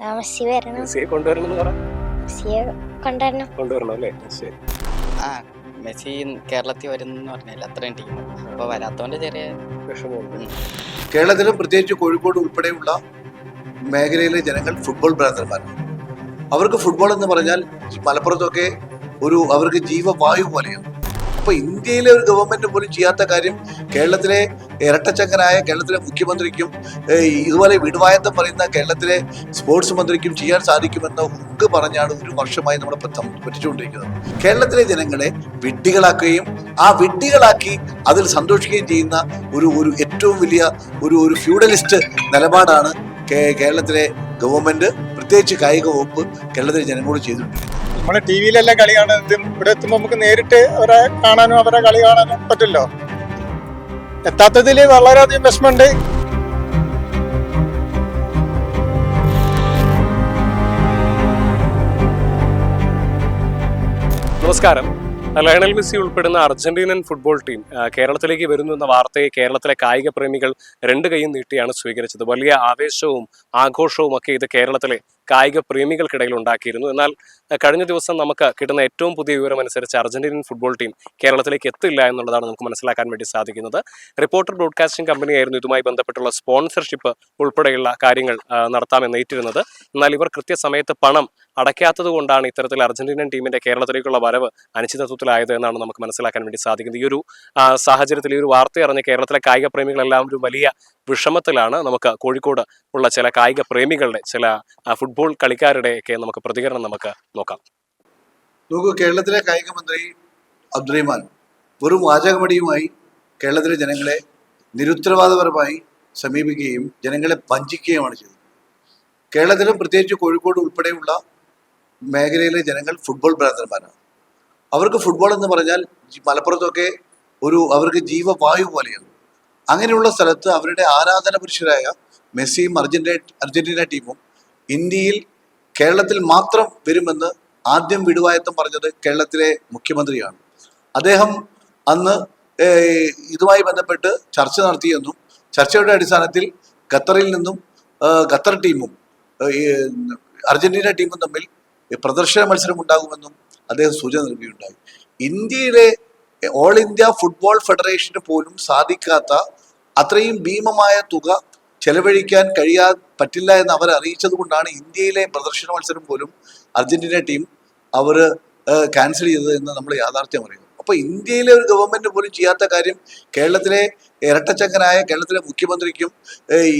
Messi വരണം. മെസ്സിയെ കൊണ്ടുവരണം എന്ന് പറ. മെസ്സിയെ കൊണ്ടുവരണം. കൊണ്ടുവരണം അല്ലേ? ശരി. ആ മെസ്സി കേരളത്തിൽ വരുന്നെന്ന് പറഞ്ഞില്ല, അത്രയും ടീം അപ്പോൾ വരാത്തവൻ്റെ ചെറിയ വിഷമമുണ്ട്. കേരളത്തിലും പ്രത്യേകിച്ച് കോഴിക്കോട് ഉൾപ്പെടെയുള്ള മേഖലയിലെ ജനങ്ങൾ ഫുട്ബോൾ ഭ്രാന്തന്മാരാണ്. അവർക്ക് ഫുട്ബോൾ എന്ന് പറഞ്ഞാൽ മലപ്പുറത്തൊക്കെ അവർക്ക് ജീവവായു പോലെയാണ്. അപ്പൊ ഇന്ത്യയിലെ ഒരു ഗവൺമെന്റ് പോലും ചെയ്യാത്ത കാര്യം കേരളത്തിലെ ഇരട്ടച്ചങ്കനായ കേരളത്തിലെ മുഖ്യമന്ത്രിക്കും ഇതുപോലെ വിടുവായത്തം പറയുന്ന കേരളത്തിലെ സ്പോർട്സ് മന്ത്രിക്കും ചെയ്യാൻ സാധിക്കുമെന്ന് ഹുങ്ക് പറഞ്ഞാണ് ഒരു വർഷമായി നമ്മളെ പറ്റിച്ചുകൊണ്ടിരിക്കുന്നത്. കേരളത്തിലെ ജനങ്ങളെ വിഡ്ഢികളാക്കുകയും ആ വിഡ്ഢികളാക്കി അതിൽ സന്തോഷിക്കുകയും ചെയ്യുന്ന ഒരു ഏറ്റവും വലിയ ഒരു ഫ്യൂഡലിസ്റ്റ് നിലപാടാണ് കേരളത്തിലെ ഗവൺമെന്റ്, പ്രത്യേകിച്ച് കായിക വകുപ്പ് കേരളത്തിലെ ജനങ്ങളോട് ചെയ്തിട്ടുണ്ട്. നമ്മള് ടി വിയിലെല്ലാം കളി കാണുന്നത് ഇവിടെ എത്തുമ്പോൾ നമുക്ക് നേരിട്ട് അവരെ കാണാനും അവരെ കളി കാണാനും പറ്റില്ലോ. എത്താത്തതിൽ വളരെയധികം വിഷമമുണ്ട്. നമസ്കാരം. ലയണൽ മെസ്സി ഉൾപ്പെടുന്ന അർജന്റീനൻ ഫുട്ബോൾ ടീം കേരളത്തിലേക്ക് വരുന്നു എന്ന വാർത്തയെ കേരളത്തിലെ കായിക പ്രേമികൾ രണ്ട് കൈയും നീട്ടിയാണ് സ്വീകരിച്ചത്. വലിയ ആവേശവും ആഘോഷവും ഒക്കെ ഇത് കേരളത്തിലെ കായിക പ്രേമികൾക്കിടയിൽ ഉണ്ടാക്കിയിരുന്നു. എന്നാൽ കഴിഞ്ഞ ദിവസം നമുക്ക് കിട്ടുന്ന ഏറ്റവും പുതിയ വിവരം അനുസരിച്ച് അർജന്റീനൻ ഫുട്ബോൾ ടീം കേരളത്തിലേക്ക് എത്തില്ല എന്നുള്ളതാണ് നമുക്ക് മനസ്സിലാക്കാൻ വേണ്ടി സാധിക്കുന്നത്. റിപ്പോർട്ടർ ബ്രോഡ്കാസ്റ്റിംഗ് കമ്പനിയായിരുന്നു ഇതുമായി ബന്ധപ്പെട്ടുള്ള സ്പോൺസർഷിപ്പ് ഉൾപ്പെടെയുള്ള കാര്യങ്ങൾ നടത്താമെന്ന് ഏറ്റിരുന്നത്. എന്നാൽ ഇവർ കൃത്യസമയത്ത് പണം അടയ്ക്കാത്തത് കൊണ്ടാണ് ഇത്തരത്തിൽ അർജന്റീനൻ ടീമിന്റെ കേരളത്തിലേക്കുള്ള വരവ് അനിശ്ചിതത്വത്തിലായത് എന്നാണ് നമുക്ക് മനസ്സിലാക്കാൻ വേണ്ടി സാധിക്കുന്നത്. ഈ ഒരു സാഹചര്യത്തിൽ ഈ ഒരു വാർത്ത അറിഞ്ഞ് കേരളത്തിലെ കായിക പ്രേമികളെല്ലാവരും വലിയ വിഷമത്തിലാണ്. നമുക്ക് കോഴിക്കോട് ഉള്ള ചില കായിക പ്രേമികളുടെ, ചില ഫുട്ബോൾ കളിക്കാരുടെയൊക്കെ നമുക്ക് പ്രതികരണം നമുക്ക് നോക്കാം. കേരളത്തിലെ കായിക മന്ത്രി അബ്ദുറഹിമാൻ വെറും വാചകമടിയുമായി കേരളത്തിലെ ജനങ്ങളെ നിരുത്തരവാദപരമായി സമീപിക്കുകയും ജനങ്ങളെ വഞ്ചിക്കുകയുമാണ് ചെയ്തത്. കേരളത്തിലും പ്രത്യേകിച്ച് കോഴിക്കോട് ഉൾപ്പെടെയുള്ള മേഖലയിലെ ജനങ്ങൾ ഫുട്ബോൾ ഭ്രാന്തന്മാരാണ്. അവർക്ക് ഫുട്ബോൾ എന്ന് പറഞ്ഞാൽ മലപ്പുറത്തൊക്കെ അവർക്ക് ജീവവായു പോലെയാണ്. അങ്ങനെയുള്ള സ്ഥലത്ത് അവരുടെ ആരാധന പുരുഷരായ മെസ്സിയും അർജന്റീന ടീമും ഇന്ത്യയിൽ കേരളത്തിൽ മാത്രം വരുമെന്ന് ആദ്യം വിടുവായത്തം പറഞ്ഞത് കേരളത്തിലെ മുഖ്യമന്ത്രിയാണ്. അദ്ദേഹം അന്ന് ഇതുമായി ബന്ധപ്പെട്ട് ചർച്ച നടത്തിയെന്നും ചർച്ചയുടെ അടിസ്ഥാനത്തിൽ ഖത്തറിൽ നിന്നും ഖത്തർ ടീമും അർജന്റീന ടീമും തമ്മിൽ പ്രദർശന മത്സരം ഉണ്ടാകുമെന്നും അദ്ദേഹം സൂചന നൽകുകയുണ്ടായി. ഇന്ത്യയിലെ ഓൾ ഇന്ത്യ ഫുട്ബോൾ ഫെഡറേഷന് പോലും സാധിക്കാത്ത അത്രയും ഭീമമായ തുക ചെലവഴിക്കാൻ പറ്റില്ല എന്ന് അവർ അറിയിച്ചത് കൊണ്ടാണ് ഇന്ത്യയിലെ പ്രദർശന മത്സരം പോലും അർജന്റീന ടീം അവർ ക്യാൻസൽ ചെയ്തത് എന്ന് നമ്മൾ യാഥാർത്ഥ്യം അറിയുന്നു. അപ്പോൾ ഇന്ത്യയിലെ ഒരു ഗവൺമെന്റ് പോലും ചെയ്യാത്ത കാര്യം കേരളത്തിലെ ഇരട്ടച്ചങ്കനായ കേരളത്തിലെ മുഖ്യമന്ത്രിക്കും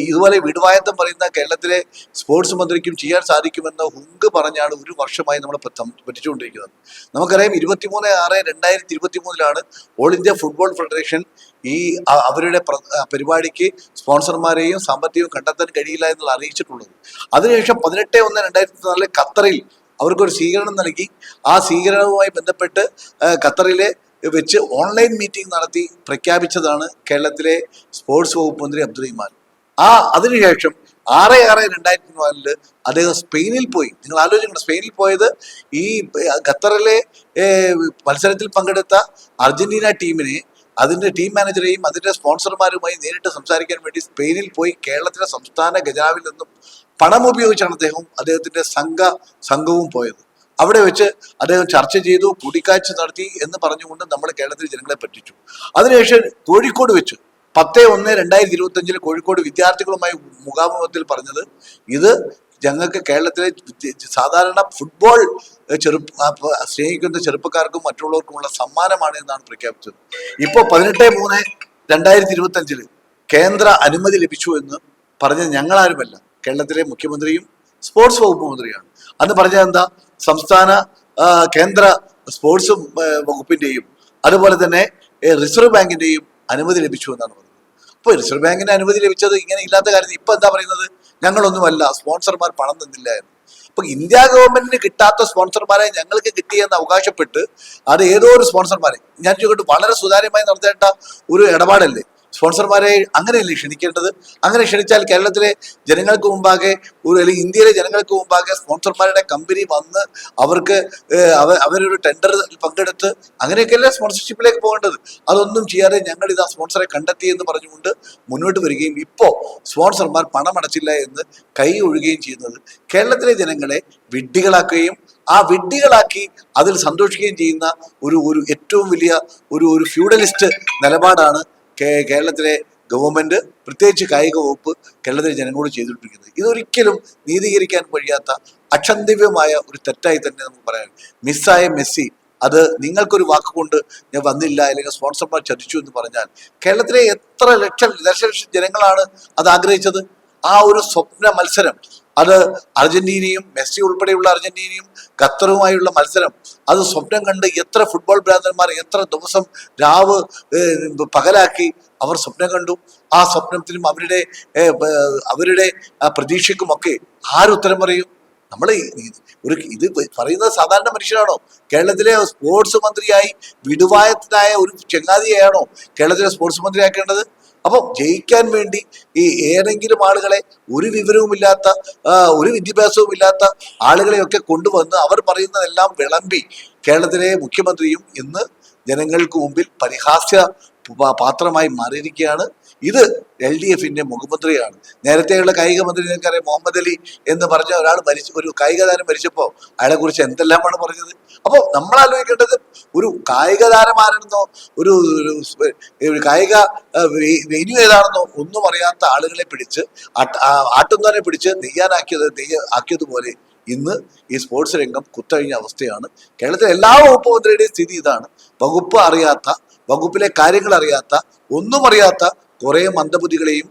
ഇതുപോലെ വിടുവായത്തം പറയുന്ന കേരളത്തിലെ സ്പോർട്സ് മന്ത്രിക്കും ചെയ്യാൻ സാധിക്കുമെന്ന് ഹുങ്ക് പറഞ്ഞാണ് ഒരു വർഷമായി നമ്മളെ പറ്റിച്ചുകൊണ്ടിരിക്കുന്നത്. നമുക്കറിയാം 23/6/2023 ഓൾ ഇന്ത്യ ഫുട്ബോൾ ഫെഡറേഷൻ അവരുടെ പരിപാടിക്ക് സ്പോൺസർമാരെയും സാമ്പത്തികവും കണ്ടെത്താൻ കഴിയില്ല എന്നുള്ള അറിയിച്ചിട്ടുള്ളത്. അതിനുശേഷം 18/1/2024 ഖത്തറിൽ അവർക്കൊരു സ്വീകരണം നൽകി. ആ സ്വീകരണവുമായി ബന്ധപ്പെട്ട് ഖത്തറിലെ വെച്ച് ഓൺലൈൻ മീറ്റിംഗ് നടത്തി പ്രഖ്യാപിച്ചതാണ് കേരളത്തിലെ സ്പോർട്സ് വകുപ്പ് മന്ത്രി അബ്ദുറഹിമാൻ. അതിനുശേഷം 6/6/2024 അദ്ദേഹം സ്പെയിനിൽ പോയി. നിങ്ങൾ ആലോചിക്കണം, സ്പെയിനിൽ പോയത് ഈ ഖത്തറിലെ മത്സരത്തിൽ പങ്കെടുത്ത അർജന്റീന ടീമിനെ, അതിൻ്റെ ടീം മാനേജറെയും അതിൻ്റെ സ്പോൺസർമാരുമായി നേരിട്ട് സംസാരിക്കാൻ വേണ്ടി സ്പെയിനിൽ പോയി കേരളത്തിലെ സംസ്ഥാന ഖജനാവിൽ നിന്നും പണം ഉപയോഗിച്ചാണ് അദ്ദേഹത്തിൻ്റെ സംഘവും പോയത്. അവിടെ വെച്ച് അദ്ദേഹം ചർച്ച ചെയ്തു, കൂടിക്കാഴ്ച നടത്തി എന്ന് പറഞ്ഞുകൊണ്ട് നമ്മൾ കേരളത്തിലെ ജനങ്ങളെ പറ്റിച്ചു. അതിനുശേഷം കോഴിക്കോട് വെച്ച് 10/1/2025 കോഴിക്കോട് വിദ്യാർത്ഥികളുമായി മുഖാമുഖത്തിൽ പറഞ്ഞത് ഇത് ഞങ്ങൾക്ക് കേരളത്തിലെ സാധാരണ ഫുട്ബോൾ സ്നേഹിക്കുന്ന ചെറുപ്പക്കാർക്കും മറ്റുള്ളവർക്കുമുള്ള സമ്മാനമാണ് എന്നാണ് പ്രഖ്യാപിച്ചത്. ഇപ്പോൾ 18/3/2025 കേന്ദ്ര അനുമതി ലഭിച്ചു എന്ന് പറഞ്ഞത് ഞങ്ങളാരുമല്ല, കേരളത്തിലെ മുഖ്യമന്ത്രിയും സ്പോർട്സ് വകുപ്പ് മന്ത്രിയാണ്. അന്ന് പറഞ്ഞത് എന്താ? സംസ്ഥാന കേന്ദ്ര സ്പോർട്സ് വകുപ്പിന്റെയും അതുപോലെ തന്നെ റിസർവ് ബാങ്കിന്റെയും അനുമതി ലഭിച്ചു എന്നാണ് പറഞ്ഞത്. അപ്പോൾ റിസർവ് ബാങ്കിന്റെ അനുമതി ലഭിച്ചത് ഇങ്ങനെ ഇല്ലാത്ത കാര്യത്തിൽ ഇപ്പൊ എന്താ പറയുന്നത്? ഞങ്ങളൊന്നുമല്ല, സ്പോൺസർമാർ പണം തന്നില്ല എന്ന്. അപ്പൊ ഇന്ത്യ ഗവൺമെന്റിന് കിട്ടാത്ത സ്പോൺസർമാരെ ഞങ്ങൾക്ക് കിട്ടിയെന്ന് അവകാശപ്പെട്ട് അത് ഏതോ ഒരു സ്പോൺസർമാരെ ഞാൻ ചോദിക്കട്ടെ, വളരെ സുതാര്യമായി നടത്തേണ്ട ഒരു ഇടപാടല്ലേ? സ്പോൺസർമാരെ അങ്ങനെയല്ലേ ക്ഷണിക്കേണ്ടത്? അങ്ങനെ ക്ഷണിച്ചാൽ കേരളത്തിലെ ജനങ്ങൾക്ക് മുമ്പാകെ അല്ലെങ്കിൽ ഇന്ത്യയിലെ ജനങ്ങൾക്ക് മുമ്പാകെ സ്പോൺസർമാരുടെ കമ്പനി വന്ന് അവർക്ക് അവരൊരു ടെൻഡർ പങ്കെടുത്ത് അങ്ങനെയൊക്കെയല്ലേ സ്പോൺസർഷിപ്പിലേക്ക് പോകേണ്ടത്. അതൊന്നും ചെയ്യാതെ ഞങ്ങൾ ഇതാ സ്പോൺസറെ കണ്ടെത്തി എന്ന് പറഞ്ഞുകൊണ്ട് മുന്നോട്ട് വരികയും ഇപ്പോൾ സ്പോൺസർമാർ പണമടച്ചില്ല എന്ന് കൈ ഒഴുകുകയും ചെയ്യുന്നത് കേരളത്തിലെ ജനങ്ങളെ വിഡ്ഢികളാക്കുകയും ആ വിഡ്ഢികളാക്കി അതിൽ സന്തോഷിക്കുകയും ചെയ്യുന്ന ഒരു ഏറ്റവും വലിയ ഒരു ഫ്യൂഡലിസ്റ്റ് നിലപാടാണ് കേരളത്തിലെ ഗവൺമെന്റ്, പ്രത്യേകിച്ച് കായിക വകുപ്പ് കേരളത്തിലെ ജനങ്ങളോട് ചെയ്തുകൊണ്ടിരിക്കുന്നത്. ഇതൊരിക്കലും നീതീകരിക്കാൻ കഴിയാത്ത അക്ഷന്തവ്യമായ ഒരു തെറ്റായി തന്നെ നമുക്ക് പറയാം. മിസ്സായ മെസ്സി, അത് നിങ്ങൾക്കൊരു വാക്കുകൊണ്ട് ഞാൻ വന്നില്ല അല്ലെങ്കിൽ സ്പോൺസർമാർ ചതിച്ചു എന്ന് പറഞ്ഞാൽ കേരളത്തിലെ എത്ര ലക്ഷം ജനങ്ങളാണ് അത് ആഗ്രഹിച്ചത്? ആ ഒരു സ്വപ്ന മത്സരം, അത് അർജന്റീനയും മെസ്സി ഉൾപ്പെടെയുള്ള അർജന്റീനയും ഖത്തറുമായുള്ള മത്സരം, അത് സ്വപ്നം കണ്ട് എത്ര ഫുട്ബോൾ ഭ്രാന്തന്മാർ എത്ര ദിവസം രാവ് പകലാക്കി അവർ സ്വപ്നം കണ്ടു. ആ സ്വപ്നത്തിനും അവരുടെ പ്രതീക്ഷയ്ക്കുമൊക്കെ ആരുത്തരം പറയും? നമ്മൾ ഇത് പറയുന്നത് സാധാരണ മനുഷ്യരാണോ? കേരളത്തിലെ സ്പോർട്സ് മന്ത്രിയായി വിടുവായത്തിനായ ഒരു ചെങ്ങാതിയാണോ കേരളത്തിലെ സ്പോർട്സ് മന്ത്രിയാക്കേണ്ടത്? അപ്പം ജയിക്കാൻ വേണ്ടി ഈ ഏതെങ്കിലും ആളുകളെ, ഒരു വിവരവുമില്ലാത്ത ഒരു വിദ്യാഭ്യാസവും ഇല്ലാത്ത ആളുകളെയൊക്കെ കൊണ്ടുവന്ന് അവർ പറയുന്നതെല്ലാം വിളമ്പി കേരളത്തിലെ മുഖ്യമന്ത്രിയും ഇന്ന് ജനങ്ങൾക്ക് മുമ്പിൽ പരിഹാസ്യ പാത്രമായി മാറിയിരിക്കുകയാണ്. ഇത് LDFന്റെ മുഖ്യമന്ത്രിയാണ്. നേരത്തെയുള്ള കായിക മന്ത്രി നിങ്ങൾക്കറിയാം, മുഹമ്മദ് അലി എന്ന് പറഞ്ഞ ഒരാൾ ഒരു കായിക താരം മരിച്ചപ്പോൾ അയാളെ കുറിച്ച് എന്തെല്ലാമാണ് പറഞ്ഞത്. അപ്പോൾ നമ്മൾ ആലോചിക്കേണ്ടത് ഒരു കായിക താരം ആരെന്നോ ഒരു കായിക വെന്യൂ ഏതാണെന്നോ ഒന്നും അറിയാത്ത ആളുകളെ പിടിച്ച് ആട്ടുന്നവരെ പിടിച്ച് ആക്കിയതുപോലെ ഇന്ന് ഈ സ്പോർട്സ് രംഗം കുത്തഴിഞ്ഞ അവസ്ഥയാണ്. കേരളത്തിലെ എല്ലാ വകുപ്പ് മന്ത്രിയുടെയും സ്ഥിതി ഇതാണ്. വകുപ്പിലെ കാര്യങ്ങൾ അറിയാത്ത, ഒന്നും അറിയാത്ത കുറെ മന്ദബുദ്ധികളെയും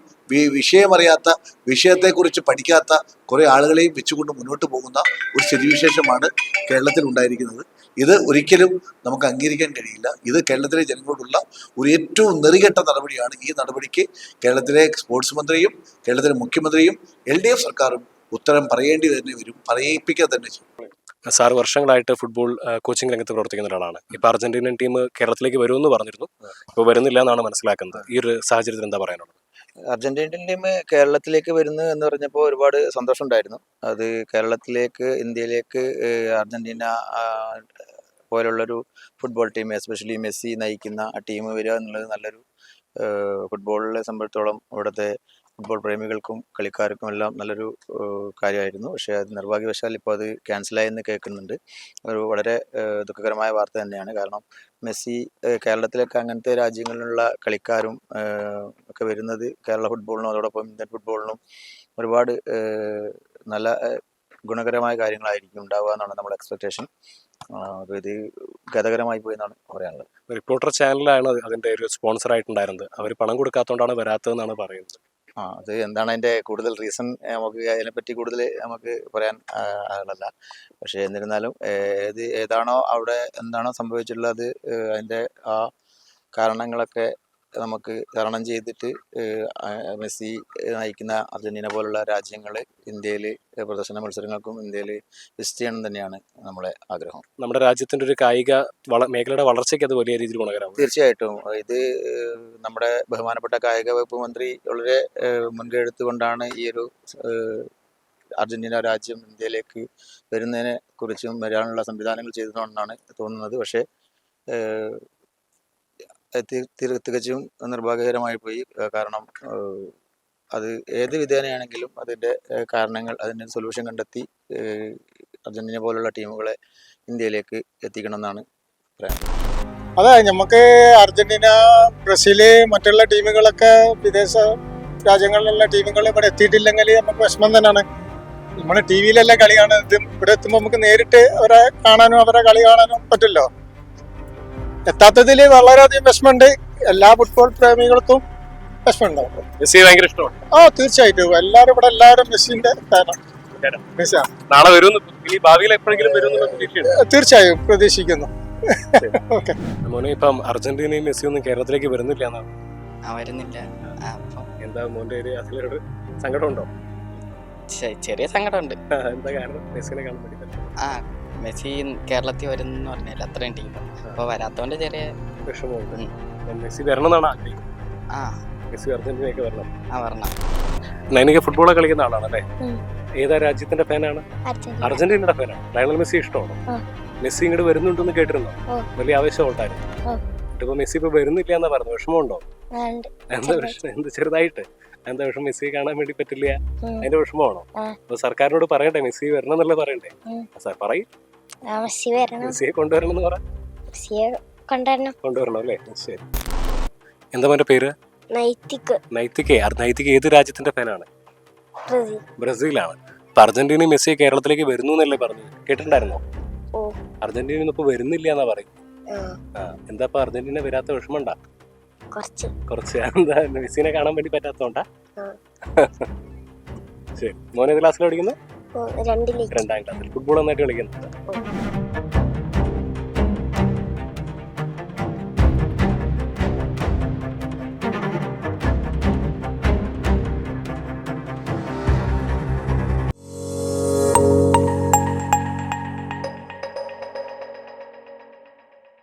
വിഷയമറിയാത്ത, വിഷയത്തെക്കുറിച്ച് പഠിക്കാത്ത കുറെ ആളുകളെയും വെച്ചുകൊണ്ട് മുന്നോട്ട് പോകുന്ന ഒരു സ്ഥിതിവിശേഷമാണ് കേരളത്തിൽ ഉണ്ടായിരിക്കുന്നത്. ഇത് ഒരിക്കലും നമുക്ക് അംഗീകരിക്കാൻ കഴിയില്ല. ഇത് കേരളത്തിലെ ജനങ്ങളോടുള്ള ഒരു ഏറ്റവും നെറികെട്ട നടപടിയാണ്. ഈ നടപടിക്ക് കേരളത്തിലെ സ്പോർട്സ് മന്ത്രിയും കേരളത്തിലെ മുഖ്യമന്ത്രിയും LDF സർക്കാരും ഉത്തരം പറയേണ്ടി തന്നെ വരും, പറയിപ്പിക്കുക തന്നെ ചെയ്യും. സാർ വർഷങ്ങളായിട്ട് ഫുട്ബോൾ കോച്ചിങ് രംഗത്ത് പ്രവർത്തിക്കുന്ന ഒരാളാണ്. ഇപ്പൊ അർജന്റീനൻ ടീം കേരളത്തിലേക്ക് വരുമെന്ന് പറഞ്ഞിരുന്നു, ഇപ്പോൾ വരുന്നില്ല എന്നാണ് മനസ്സിലാക്കുന്നത്. ഈ ഒരു സാഹചര്യത്തിൽ എന്താ പറയാനുള്ളത്? അർജന്റീനൻ ടീം കേരളത്തിലേക്ക് വരുന്നു എന്ന് പറഞ്ഞപ്പോൾ ഒരുപാട് സന്തോഷം ഉണ്ടായിരുന്നു. അത് കേരളത്തിലേക്ക്, ഇന്ത്യയിലേക്ക് അർജന്റീന പോലുള്ളൊരു ഫുട്ബോൾ ടീം, എസ്പെഷ്യലി മെസ്സി നയിക്കുന്ന ആ ടീം വരിക എന്നുള്ളത് നല്ലൊരു ഫുട്ബോളിനെ സംബന്ധിച്ചിടത്തോളം ഇവിടുത്തെ ഫുട്ബോൾ പ്രേമികൾക്കും കളിക്കാർക്കും എല്ലാം നല്ലൊരു കാര്യമായിരുന്നു. പക്ഷേ അത് നിർഭാഗ്യവശാൽ ഇപ്പോൾ അത് ക്യാൻസലായെന്ന് കേൾക്കുന്നുണ്ട്. ഒരു വളരെ ദുഃഖകരമായ വാർത്ത തന്നെയാണ്. കാരണം മെസ്സി കേരളത്തിലൊക്കെ അങ്ങനത്തെ രാജ്യങ്ങളിലുള്ള കളിക്കാരും ഒക്കെ വരുന്നത് കേരള ഫുട്ബോളിനും അതോടൊപ്പം ഇന്ത്യൻ ഫുട്ബോളിനും ഒരുപാട് നല്ല ഗുണകരമായ കാര്യങ്ങളായിരിക്കും ഉണ്ടാവുക എന്നാണ് നമ്മുടെ എക്സ്പെക്ടേഷൻ. അപ്പോൾ ഇത് ഗതകരമായി പോയി എന്നാണ് പറയാനുള്ളത്. റിപ്പോർട്ടർ ചാനലാണ് അതിന്റെ ഒരു സ്പോൺസർ ആയിട്ടുണ്ടായിരുന്നത്. അവർ പണം കൊടുക്കാത്തതുകൊണ്ടാണ് വരാത്തതെന്നാണ് പറയുന്നത്. അത് എന്താണ് അതിൻ്റെ കൂടുതൽ റീസൺ നമുക്ക് അതിനെപ്പറ്റി കൂടുതൽ നമുക്ക് പറയാൻ ആളല്ല. പക്ഷേ എന്നിരുന്നാലും ഏതാണോ അവിടെ എന്താണോ സംഭവിച്ചിട്ടുള്ളത് അതിൻ്റെ ആ കാരണങ്ങളൊക്കെ നമുക്ക് തരണം ചെയ്തിട്ട് മെസ്സി നയിക്കുന്ന അർജന്റീന പോലുള്ള രാജ്യങ്ങൾ ഇന്ത്യയിൽ പ്രദർശന മത്സരങ്ങൾക്കും ഇന്ത്യയിൽ വിസിറ്റ് ചെയ്യണം തന്നെയാണ് നമ്മളെ ആഗ്രഹം. നമ്മുടെ രാജ്യത്തിന്റെ ഒരു കായിക മേഖലയുടെ വളർച്ചയ്ക്ക് അത് വലിയ രീതിയിൽ ഗുണകരമാണ്. തീർച്ചയായിട്ടും ഇത് നമ്മുടെ ബഹുമാനപ്പെട്ട കായിക വകുപ്പ് മന്ത്രി വളരെ മുൻകൈ എടുത്തുകൊണ്ടാണ് ഈ ഒരു അർജന്റീന രാജ്യം ഇന്ത്യയിലേക്ക് വരുന്നതിനെ കുറിച്ചും വരാനുള്ള സംവിധാനങ്ങൾ ചെയ്തതുകൊണ്ടാണ് തോന്നുന്നത്. പക്ഷേ തികച്ചും നിർഭാഗ്യകരമായി പോയി. കാരണം അത് ഏത് വിധേനയാണെങ്കിലും അതിൻ്റെ കാരണങ്ങൾ, അതിൻ്റെ സൊല്യൂഷൻ കണ്ടെത്തി അർജന്റീന പോലുള്ള ടീമുകളെ ഇന്ത്യയിലേക്ക് എത്തിക്കണം എന്നാണ് പറയാനുള്ളത്. അതെ, നമുക്ക് അർജന്റീന, ബ്രസീല്, മറ്റുള്ള ടീമുകളൊക്കെ വിദേശ രാജ്യങ്ങളിലുള്ള ടീമുകൾ ഇവിടെ എത്തിയിട്ടില്ലെങ്കിൽ നമുക്ക് വിഷമം തന്നെയാണ്. നമ്മൾ TV-യിലല്ലേ കളി കാണുന്നത്. ഇവിടെ എത്തുമ്പോൾ നമുക്ക് നേരിട്ട് അവരെ കാണാനും അവരെ കളി കാണാനും പറ്റില്ലോ. എത്താത്തതിൽ വളരെയധികം വിഷമമുണ്ട്. എല്ലാ ഫുട്ബോൾ പ്രേമികൾക്കും വിഷമമുണ്ടാവും. മെസ്സി ഭയങ്കര ഇഷ്ടമാണ്. തീർച്ചയായിട്ടും എല്ലാവരും മെസ്സിന്റെ ഫാനാണ്. നാളെ വരും, ഇനി ഭാവിയിൽ എപ്പോഴെങ്കിലും വരും തീർച്ചയായും പ്രതീക്ഷിക്കുന്നു. ഓക്കെ മോനെ, ഇപ്പം അർജന്റീനയും മെസ്സി ഒന്നും കേരളത്തിലേക്ക് വരുന്നില്ല എന്നാണ്. വരുന്നില്ല. എന്താ മോന്റെ അതിലൊരു സങ്കടം ഉണ്ടോ? ചെറിയ സങ്കടമുണ്ട്. എന്താ കാരണം? മെസ്സിനെ കാണാൻ വേണ്ടി മെസ്സി കേരളത്തിൽ വരുന്നെന്ന് പറഞ്ഞില്ല അത്രയും ടീം. അപ്പോൾ വരാത്തതുകൊണ്ട് ചെറിയ വിഷമമുണ്ട്. മെസ്സി വരണം എന്നാണ് ആഗ്രഹിക്കുന്നത്. മെസ്സി അർജന്റീനയൊക്കെ വരണം. പറഞ്ഞ നൈനിക ഫുട്ബോളൊക്കെ കളിക്കുന്ന ആളാണല്ലേ? ഉം. ഏതാ രാജ്യത്തിന്റെ ഫാനാണ്? അർജന്റീന. അർജന്റീനയുടെ ഫാനാണ്. ലയണൽ മെസ്സി ഇഷ്ടമാണോ? ആ. മെസ്സി ഇങ്ങോട്ട് വരുന്നുണ്ടെന്ന് കേട്ടിരുന്നോ? ഓ. വലിയ ആവേശം ഉണ്ടായിരുന്നു. ഓ. ഇപ്പൊ മെസ്സി ഇപ്പൊ വരുന്നില്ല എന്നാ പറഞ്ഞു. വിഷമമുണ്ടോ? ഉണ്ട്. എന്താ വിഷമം? എന്ത് ചെറുതായിട്ട് എന്താ വിഷമം? മെസ്സിയെ കാണാൻ വേണ്ടി പറ്റില്ല, ഉം. അതിന്റെ വിഷമമാണോ? ആ. അപ്പൊ സർക്കാരിനോട് പറയട്ടെ മെസ്സി വരണം എന്നല്ലേ പറയണ്ടേ? ഉം. സാർ പറയും, മെസ്സി വരണം. മെസ്സിയെ കൊണ്ടുവരണം എന്ന് പറ. മെസ്സിയെ കൊണ്ടുവരണം. കൊണ്ടുവരണം അല്ലേ? ശരി. എന്താ മോന്റെ പേര്? നൈതിക്. നൈതിക ഏത് രാജ്യത്തിന്റെ ഫാനാണ്? ബ്രസീൽ. ബ്രസീലാണ്. ഇപ്പൊ അർജന്റീന മെസ്സി കേരളത്തിലേക്ക് വരുന്നു എന്നല്ലേ പറഞ്ഞു, കേട്ടിട്ടുണ്ടായിരുന്നോ? ഓ. അർജന്റീന ഇപ്പൊ വരുന്നില്ല എന്നാ പറയും. ആ, എന്താ ഇപ്പൊ അർജന്റീന വരാത്ത വിഷമമുണ്ടാ? കുറച്ച്. എന്താ മെസ്സിനെ കാണാൻ വേണ്ടി പറ്റാത്തോണ്ടാ? ആ. ശരി. മോനെ ക്ലാസ്സിൽ പഠിക്കുന്നത്? 2 2ാം ക്ലാസ്സിൽ. ഫുട്ബോൾ നന്നായിട്ട് കളിക്കുന്നുണ്ട്. ഓ.